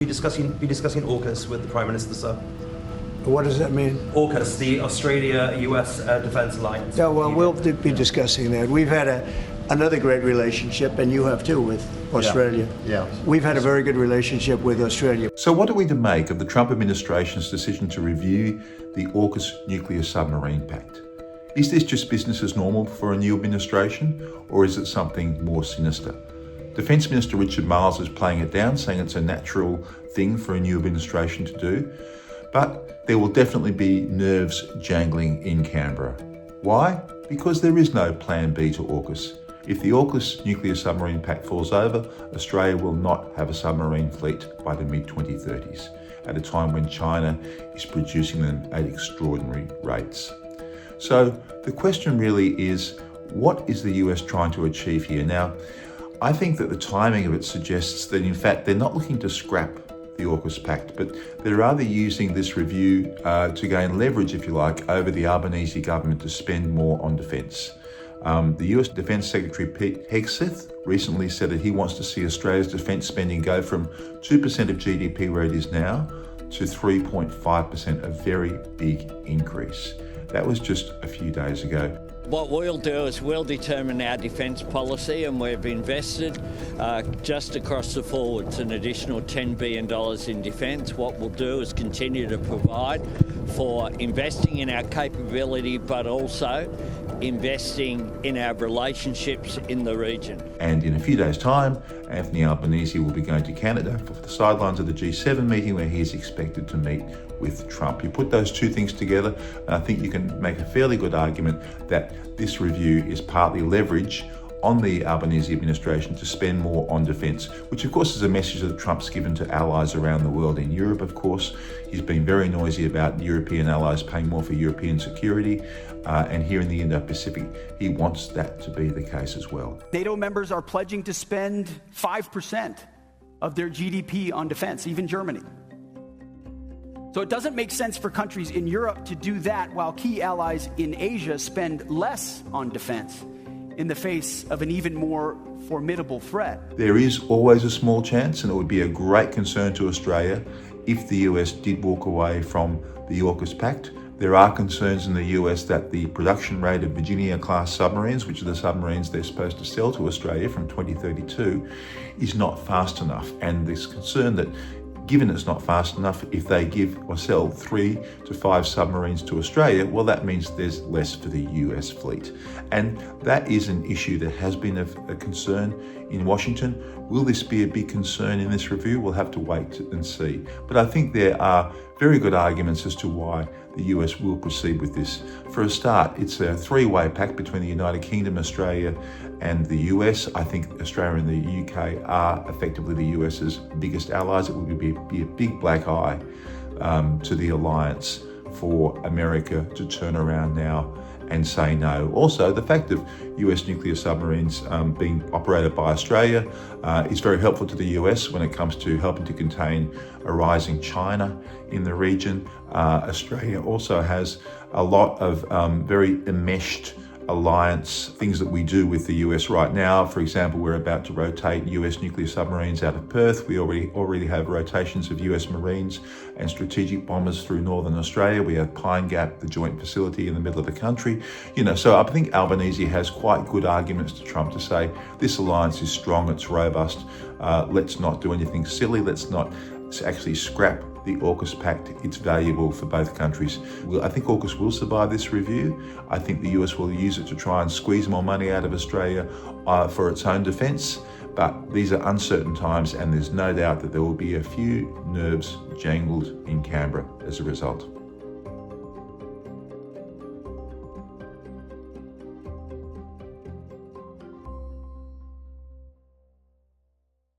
Be discussing AUKUS with the Prime Minister, sir. What does that mean? AUKUS, the Australia-US Defence Alliance. Yeah, well, we'll be discussing that. We've had another great relationship, and you have too, with Australia. Yeah. We've had a very good relationship with Australia. So what are we to make of the Trump administration's decision to review the AUKUS nuclear submarine pact? Is this just business as normal for a new administration, or is it something more sinister? Defence Minister Richard Marles is playing it down, saying it's a natural thing for a new administration to do, but there will definitely be nerves jangling in Canberra. Why? Because there is no plan B to AUKUS. If the AUKUS nuclear submarine pact falls over, Australia will not have a submarine fleet by the mid-2030s, at a time when China is producing them at extraordinary rates. So the question really is, what is the US trying to achieve here? Now, I think that the timing of it suggests that in fact they're not looking to scrap the AUKUS pact, but they're rather using this review to gain leverage, if you like, over the Albanese government to spend more on defence. The US Defence Secretary Pete Hegseth recently said that he wants to see Australia's defence spending go from 2% of GDP where it is now to 3.5%, a very big increase. That was just a few days ago. What we'll do is we'll determine our defence policy, and we've invested just across the forwards an additional $10 billion in defence. What we'll do is continue to provide for investing in our capability, but also investing in our relationships in the region. And in a few days' time, Anthony Albanese will be going to Canada for the sidelines of the G7 meeting, where he is expected to meet with Trump. You put those two things together, and I think you can make a fairly good argument that this review is partly leverage on the Albanese administration to spend more on defence, which of course is a message that Trump's given to allies around the world. In Europe, of course, he's been very noisy about European allies paying more for European security, and here in the Indo-Pacific, he wants that to be the case as well. NATO members are pledging to spend 5% of their GDP on defence, even Germany. So it doesn't make sense for countries in Europe to do that while key allies in Asia spend less on defence in the face of an even more formidable threat. There is always a small chance, and it would be a great concern to Australia if the US did walk away from the AUKUS pact. There are concerns in the US that the production rate of Virginia-class submarines, which are the submarines they're supposed to sell to Australia from 2032, is not fast enough. And there's concern that given it's not fast enough, if they give or sell 3 to 5 submarines to Australia, well, that means there's less for the US fleet. And that is an issue that has been a concern in Washington. Will this be a big concern in this review? We'll have to wait and see. But I think there are very good arguments as to why the US will proceed with this. For a start, it's a three-way pact between the United Kingdom, Australia, and the US. I think Australia and the UK are effectively the US's biggest allies. It would be a big black eye to the alliance for America to turn around now and say no. Also, the fact of US nuclear submarines being operated by Australia is very helpful to the US when it comes to helping to contain a rising China in the region. Australia also has a lot of very enmeshed alliance things that we do with the US right now. For example, we're about to rotate US nuclear submarines out of Perth. We already have rotations of US Marines and strategic bombers through Northern Australia. We have Pine Gap, the joint facility in the middle of the country. So I think Albanese has quite good arguments to Trump to say this alliance is strong, it's robust. Let's not do anything silly. Let's not actually scrap the AUKUS pact. It's valuable for both countries. I think AUKUS will survive this review. I think the US will use it to try and squeeze more money out of Australia for its own defence. But these are uncertain times, and there's no doubt that there will be a few nerves jangled in Canberra as a result.